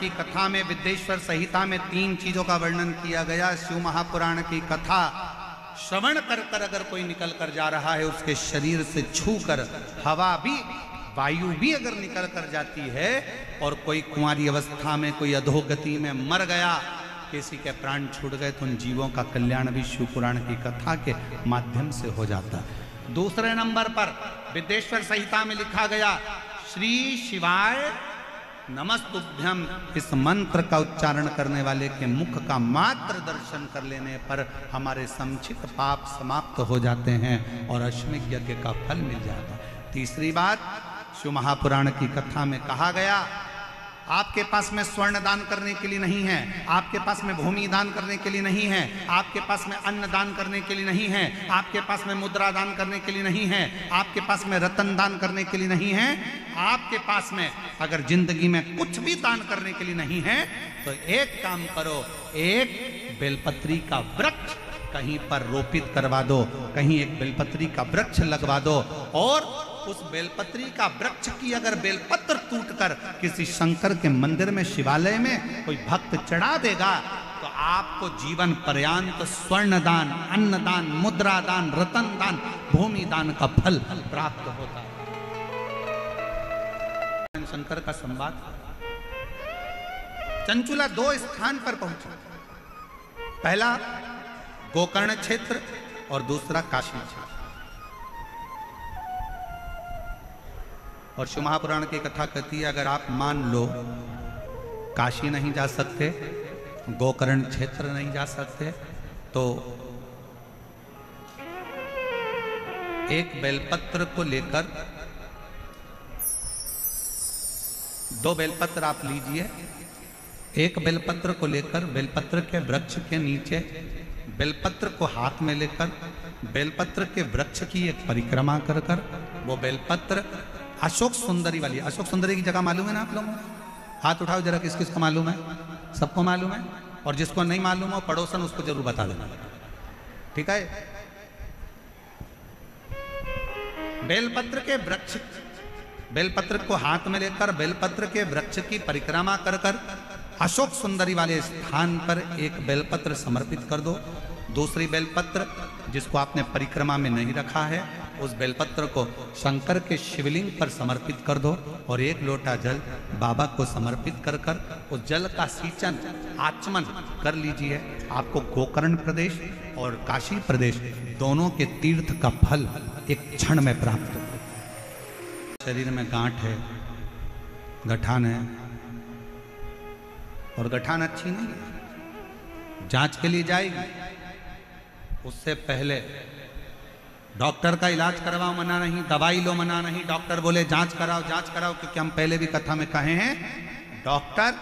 की कथा में, विद्येश्वर संहिता में 3 चीजों का वर्णन किया गया। शिव महापुराण की कथा श्रवण कर कर अगर कोई निकल कर जा रहा है, उसके शरीर से छू कर हवा भी, वायु भी अगर निकल कर जाती है, और कोई कुंवारी अवस्था में, कोई अधोगति में मर गया, किसी के प्राण छूट गए, तो उन जीवों का कल्याण भी शिव पुराण की कथा के माध्यम से हो जाता है। दूसरे नंबर पर विद्येश्वर संहिता में लिखा गया, श्री शिवाय नमस्तुभ्यम। इस मंत्र का उच्चारण करने वाले के मुख का मात्र दर्शन कर लेने पर हमारे संचित पाप समाप्त हो जाते हैं और अश्वमेध यज्ञ का फल मिल जाता है। तीसरी बात, शिव महापुराण की कथा में कहा गया, आपके पास में स्वर्ण दान करने के लिए नहीं है, आपके पास में भूमि दान करने के लिए नहीं है, आपके पास में अन्न दान करने के लिए नहीं है, आपके पास में मुद्रा दान करने के लिए नहीं है, आपके पास में रतन दान करने के लिए नहीं है, आपके पास में अगर जिंदगी में कुछ भी दान करने के लिए नहीं है, तो एक काम करो, एक बेलपत्री का वृक्ष कहीं पर रोपित करवा दो, कहीं एक बेलपत्री का वृक्ष लगवा दो, और उस बेलपत्री का वृक्ष की अगर बेलपत्र टूटकर किसी शंकर के मंदिर में, शिवालय में कोई भक्त चढ़ा देगा, तो आपको जीवन पर्यंत स्वर्ण दान, अन्न दान, मुद्रा दान, रतन दान, भूमि दान का फल प्राप्त होता है। शंकर का संवाद, चंचुला 2 स्थान पर पहुंचा। पहला गोकर्ण क्षेत्र और दूसरा काशी क्षेत्र। और शिव महापुराण की कथा कहती है, अगर आप मान लो काशी नहीं जा सकते, गोकर्ण क्षेत्र नहीं जा सकते, तो एक बेलपत्र को लेकर 2 बेलपत्र आप लीजिए। एक बेलपत्र को लेकर बेलपत्र के वृक्ष के नीचे, बेलपत्र को हाथ में लेकर बेलपत्र के वृक्ष की एक परिक्रमा कर कर वो बेलपत्र अशोक सुंदरी वाली, अशोक सुंदरी की जगह मालूम है ना आप लोगों को? हाथ उठाओ जरा, किस किस को मालूम है? सबको मालूम है? और जिसको नहीं मालूम हो पड़ोसन, उसको जरूर बता देना, ठीक है? बेलपत्र के वृक्ष, बेलपत्र को हाथ में लेकर बेलपत्र के वृक्ष की परिक्रमा कर कर अशोक सुंदरी वाले स्थान पर एक बेलपत्र समर्पित कर दो। दूसरी बेलपत्र जिसको आपने परिक्रमा में नहीं रखा है, उस बेलपत्र को शंकर के शिवलिंग पर समर्पित कर दो, और 1 लोटा जल बाबा को समर्पित कर कर उस जल का सींचन, आचमन कर लीजिए। आपको गोकर्ण प्रदेश और काशी प्रदेश दोनों के तीर्थ का फल एक क्षण में प्राप्त हो। शरीर में गांठ है, गठान है, और गठान अच्छी नहीं है, जांच के लिए जाएगी, उससे पहले डॉक्टर का इलाज करवाओ मना नहीं, दवाई लो मना नहीं, डॉक्टर बोले जांच कराओ, जांच कराओ, क्योंकि हम पहले भी कथा में कहे हैं, डॉक्टर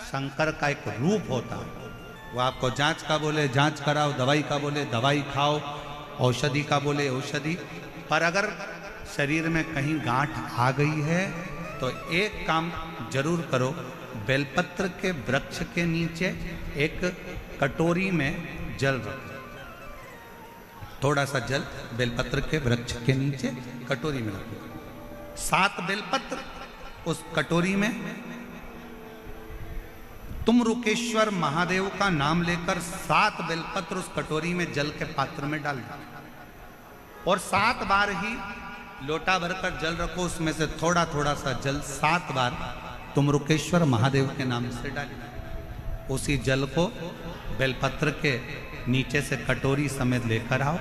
शंकर का एक रूप होता है। वो आपको जांच का बोले जांच कराओ, दवाई का बोले दवाई खाओ, औषधि का बोले औषधि। पर अगर शरीर में कहीं गांठ आ गई है, तो एक काम जरूर करो, बेलपत्र के वृक्ष के नीचे एक कटोरी में जल रखो, थोड़ा सा जल बेलपत्र के वृक्ष के नीचे कटोरी में रखो। 7 बेलपत्र उस कटोरी में, तुम रुकेश्वर महादेव का नाम लेकर 7 बेलपत्र उस कटोरी में जल के पात्र में डाल दो, और 7 बार ही लोटा भरकर जल रखो, उसमें से थोड़ा थोड़ा सा जल 7 बार तुम रुकेश्वर महादेव के नाम से डालो। उसी जल को बेलपत्र के नीचे से कटोरी समेत लेकर आओ,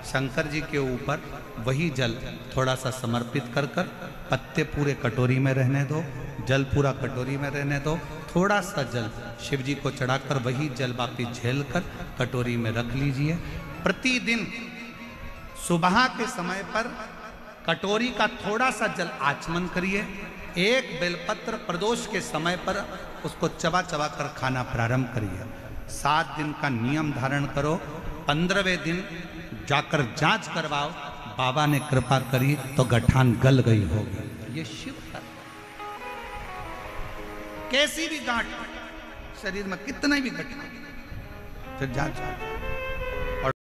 शंकर जी के ऊपर वही जल थोड़ा सा समर्पित कर कर, पत्ते पूरे कटोरी में रहने दो, जल पूरा कटोरी में रहने दो, थोड़ा सा जल शिव जी को चढ़ाकर वही जल वापिस झेल कर कटोरी में रख लीजिए। प्रतिदिन सुबह के समय पर कटोरी का थोड़ा सा जल आचमन करिए। एक बेलपत्र प्रदोष के समय पर उसको चबा चबा कर खाना प्रारंभ करिए। 7 दिन का नियम धारण करो। 15वें दिन जाकर जांच करवाओ, बाबा ने कृपा करी तो गठान गल गई होगी। ये शिव है। कैसी भी गांठ शरीर में, कितने भी गठान, फिर जांच